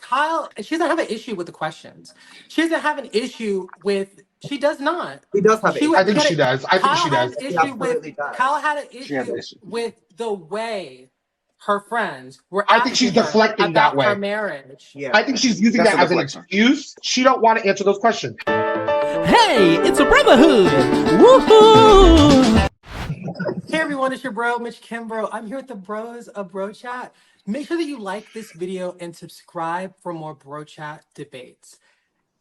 Kyle, she doesn't have an issue with the questions. She doesn't have an issue with. She does not. He does have it. I think she does. I think she does. Kyle had an issue with the way her friends were I think she's asking her deflecting that about way. her marriage. Yeah. I think she's using that as an excuse. She don't want to answer those questions. Hey, it's a brotherhood. Woohoo! Hey everyone, it's your bro, Mitch Kimbrough. I'm here with the bros of Bro Chat. Make sure that you like this video and subscribe for more Bro Chat debates.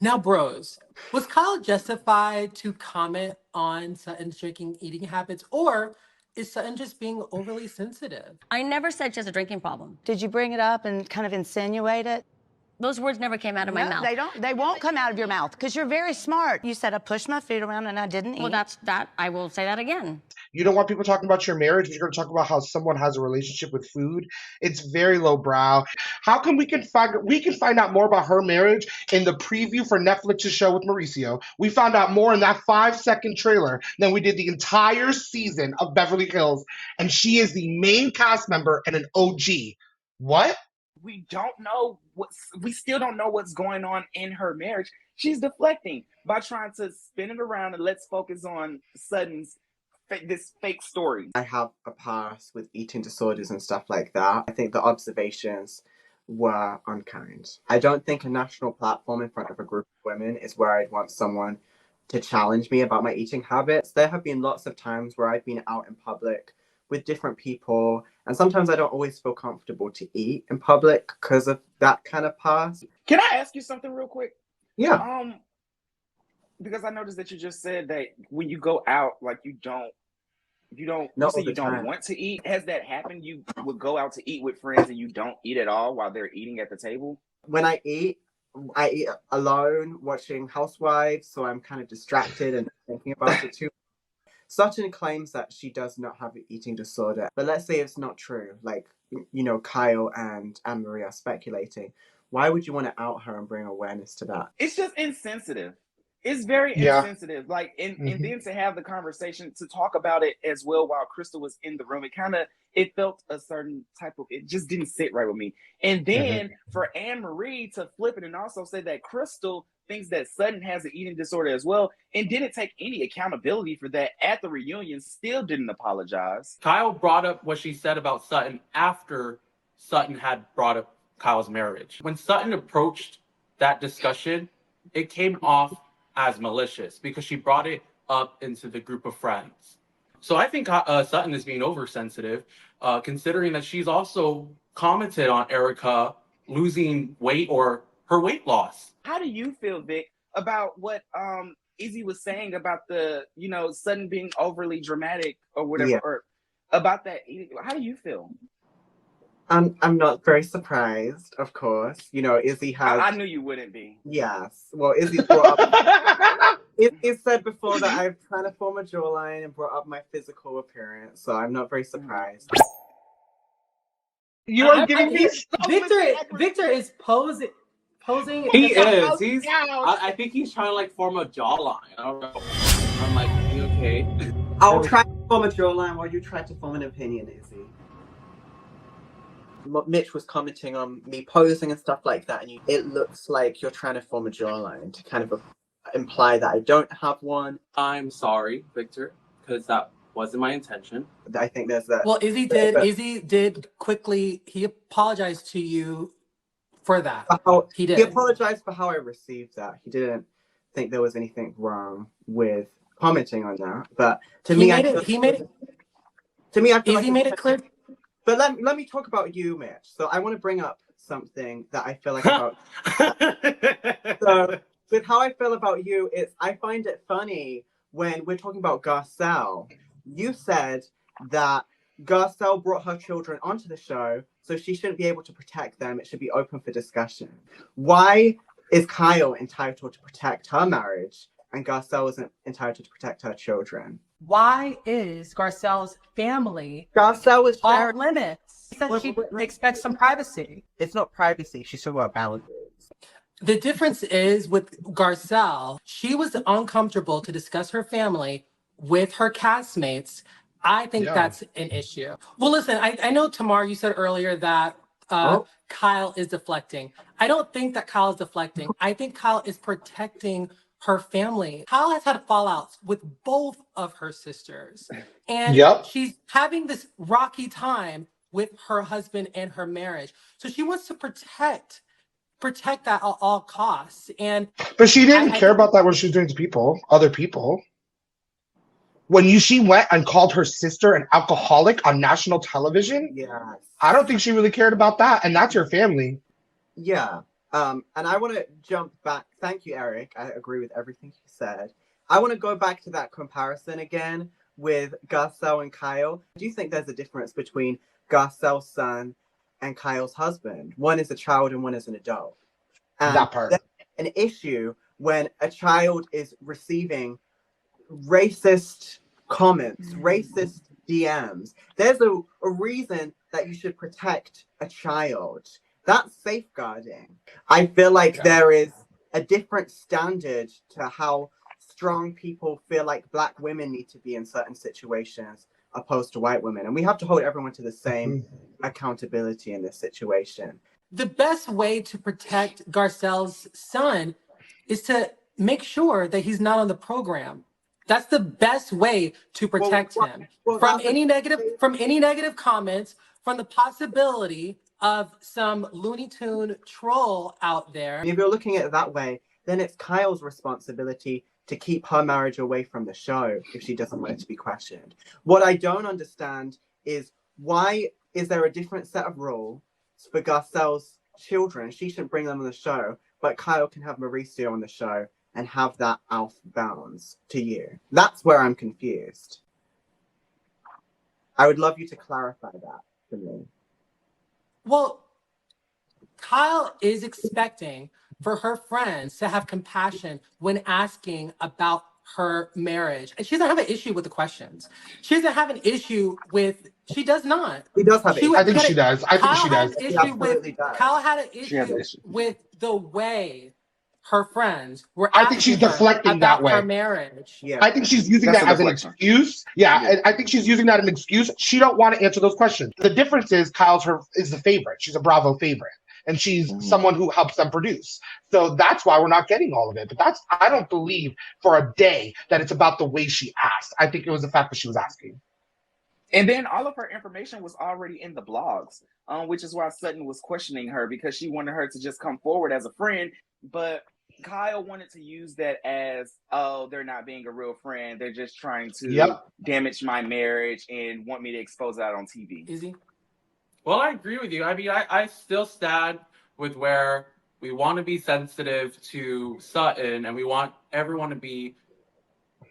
Now, bros, was Kyle justified to comment on Sutton's drinking eating habits, or is Sutton just being overly sensitive? I never said she has a drinking problem. Did you bring it up and kind of insinuate it? Those words never came out of my mouth. They won't come out of your mouth because you're very smart. You said I pushed my food around and I didn't eat. Well, that's that. I will say that again. You don't want people talking about your marriage, but you're going to talk about how someone has a relationship with food. It's very lowbrow. How come we can find out more about her marriage in the preview for Netflix's show with Mauricio? We found out more in that 5-second trailer than we did the entire season of Beverly Hills, and she is the main cast member and an OG. What? We still don't know what's going on in her marriage. She's deflecting by trying to spin it around and let's focus on Sutton's this fake story. I have a past with eating disorders and stuff like that. I think the observations were unkind. I don't think a national platform in front of a group of women is where I'd want someone to challenge me about my eating habits. There have been lots of times where I've been out in public with different people, and sometimes I don't always feel comfortable to eat in public because of that kind of past. Can I ask you something real quick? Yeah. Because I noticed that you just said that when you go out, like you don't want to eat. Has that happened? You would go out to eat with friends and you don't eat at all while they're eating at the table? When I eat alone watching Housewives, so I'm kind of distracted and thinking about it too. Sutton claims that she does not have an eating disorder, but let's say it's not true. Like, you know, Kyle and Anne-Marie are speculating. Why would you want to out her and bring awareness to that? It's just insensitive. It's very insensitive. Like, and then to have the conversation, to talk about it as well while Crystal was in the room, it felt a certain type of, it just didn't sit right with me. And then for Anne-Marie to flip it and also say that Crystal thinks that Sutton has an eating disorder as well, and didn't take any accountability for that at the reunion, still didn't apologize. Kyle brought up what she said about Sutton after Sutton had brought up Kyle's marriage. When Sutton approached that discussion, it came off as malicious because she brought it up into the group of friends. So I think Sutton is being oversensitive, considering that she's also commented on Erika losing weight or her weight loss. How do you feel, Vic, about what Izzy was saying about the, Sutton being overly dramatic or whatever, or about that? How do you feel? I'm not very surprised, of course. You know, Izzy has... I knew you wouldn't be. Yes. Well, Izzy brought up... Izzy said before that I'm trying to form a jawline and brought up my physical appearance, so I'm not very surprised. You are giving me... Victor is posing. He is. I think he's trying to like form a jawline. I don't know. I'm like, are you okay? I'll try to form a jawline while you try to form an opinion, Izzy. Mitch was commenting on me posing and stuff like that, and it looks like you're trying to form a jawline to kind of imply that I don't have one. I'm sorry, Victor, because that wasn't my intention. I think there's that. Well, Izzy did quickly. He apologized to you for that. He did. He apologized for how I received that. He didn't think there was anything wrong with commenting on that. But to me, I feel Izzy made it clear. But let me talk about you, Mitch. So I want to bring up something that I feel like about. So with how I feel about you, I find it funny when we're talking about Garcelle. You said that Garcelle brought her children onto the show, so she shouldn't be able to protect them. It should be open for discussion. Why is Kyle entitled to protect her marriage and Garcelle isn't entitled to protect her children? Why is Garcelle's family Garcelle is off limits? She said she expects some privacy. It's not privacy. She's talking about boundaries. The difference is with Garcelle, she was uncomfortable to discuss her family with her castmates. I think that's an issue. Well, listen, I know, Tamar, you said earlier that Kyle is deflecting. I don't think that Kyle is deflecting. I think Kyle is protecting her family. Kyle has had fallouts with both of her sisters. And she's having this rocky time with her husband and her marriage. So she wants to protect that at all costs. But she didn't care about that when she was doing to other people. When she went and called her sister an alcoholic on national television, I don't think she really cared about that. And that's your family. Yeah. And I want to jump back. Thank you, Eric. I agree with everything you said. I want to go back to that comparison again with Garcelle and Kyle. Do you think there's a difference between Garcelle's son and Kyle's husband? One is a child and one is an adult. And that part. There's an issue when a child is receiving racist comments, racist DMs. There's a reason that you should protect a child. That's safeguarding. I feel like there is a different standard to how strong people feel like Black women need to be in certain situations opposed to white women. And we have to hold everyone to the same accountability in this situation. The best way to protect Garcelle's son is to make sure that he's not on the program. That's the best way to protect him from any negative comments, from the possibility of some Looney Tune troll out there. If you're looking at it that way, then it's Kyle's responsibility to keep her marriage away from the show if she doesn't want it to be questioned. What I don't understand is why is there a different set of rules for Garcelle's children? She shouldn't bring them on the show, but Kyle can have Mauricio on the show and have that off bounds to you. That's where I'm confused. I would love you to clarify that for me. Well, Kyle is expecting for her friends to have compassion when asking about her marriage. And she doesn't have an issue with the questions. She doesn't have an issue with, she does not. He does have I think she does. Kyle had an issue with the way her friends were I think she's deflecting that way. Her marriage. Yeah. I think she's using that as an excuse. Yeah, I think she's using that as an excuse. She don't want to answer those questions. The difference is Kyle's is the favorite. She's a Bravo favorite. And she's someone who helps them produce. So that's why we're not getting all of it. But I don't believe for a day that it's about the way she asked. I think it was the fact that she was asking. And then all of her information was already in the blogs, which is why Sutton was questioning her, because she wanted her to just come forward as a friend. But Kyle wanted to use that as, oh, they're not being a real friend. They're just trying to damage my marriage and want me to expose that on TV. Izzy? Well, I agree with you. I mean, I still stand with where we want to be sensitive to Sutton and we want everyone to be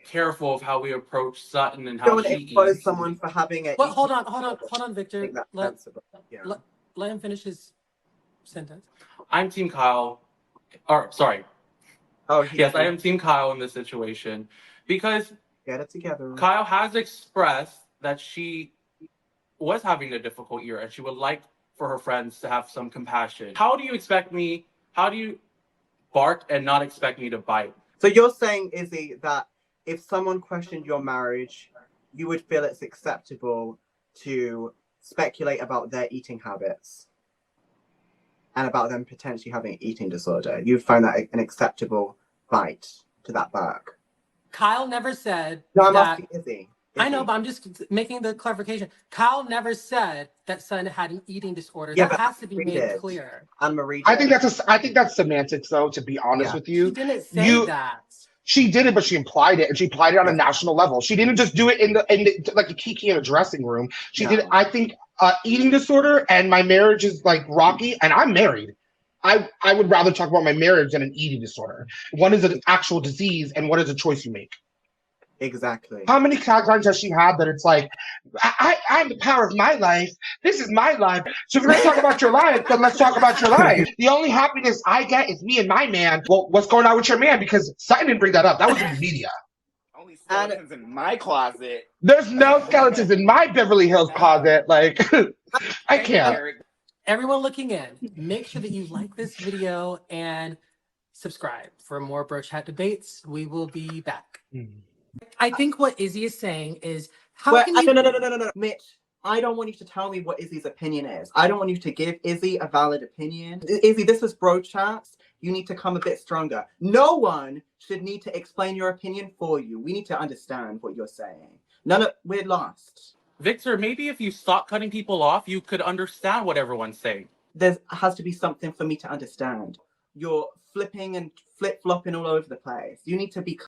careful of how we approach Sutton and how she expose someone for having it. Well, hold on, Victor. Let him finish his sentence. I'm Team Kyle. Or, sorry. Yes, I am Team Kyle in this situation because get it together. Kyle has expressed that she was having a difficult year and she would like for her friends to have some compassion. How do you bark and not expect me to bite? So you're saying, Izzy, that if someone questioned your marriage, you would feel it's acceptable to speculate about their eating habits and about them potentially having an eating disorder. You find that an acceptable bite to that bark? Kyle never said No, I'm that... asking Izzy. I know, but I'm just making the clarification. Kyle never said that Sutton had an eating disorder. Yeah, that has to be made clear. And Marie I think that's semantics, though. To be honest with you, she didn't say that. She did it, but she implied it, and she implied it on a national level. She didn't just do it in the like a Kiki in a dressing room. She did it. I think eating disorder and my marriage is like rocky, and I'm married. I would rather talk about my marriage than an eating disorder. One is an actual disease, and one is a choice you make. Exactly. How many taglines has she had that it's like, I'm the power of my life. This is my life. So if we're going to talk about your life, then let's talk about your life. The only happiness I get is me and my man. Well, what's going on with your man? Because Sutton didn't bring that up. That was in the media. Only skeletons in my closet. There's no skeletons in my Beverly Hills closet. Like, I can't. Everyone looking in, make sure that you like this video and subscribe for more Bro Chat debates. We will be back. I think what Izzy is saying is, how can you... No. Mitch, I don't want you to tell me what Izzy's opinion is. I don't want you to give Izzy a valid opinion. Izzy, this is bro chats. You need to come a bit stronger. No one should need to explain your opinion for you. We need to understand what you're saying. We're lost. Victor, maybe if you stop cutting people off, you could understand what everyone's saying. There has to be something for me to understand. You're flipping and flip-flopping all over the place. You need to be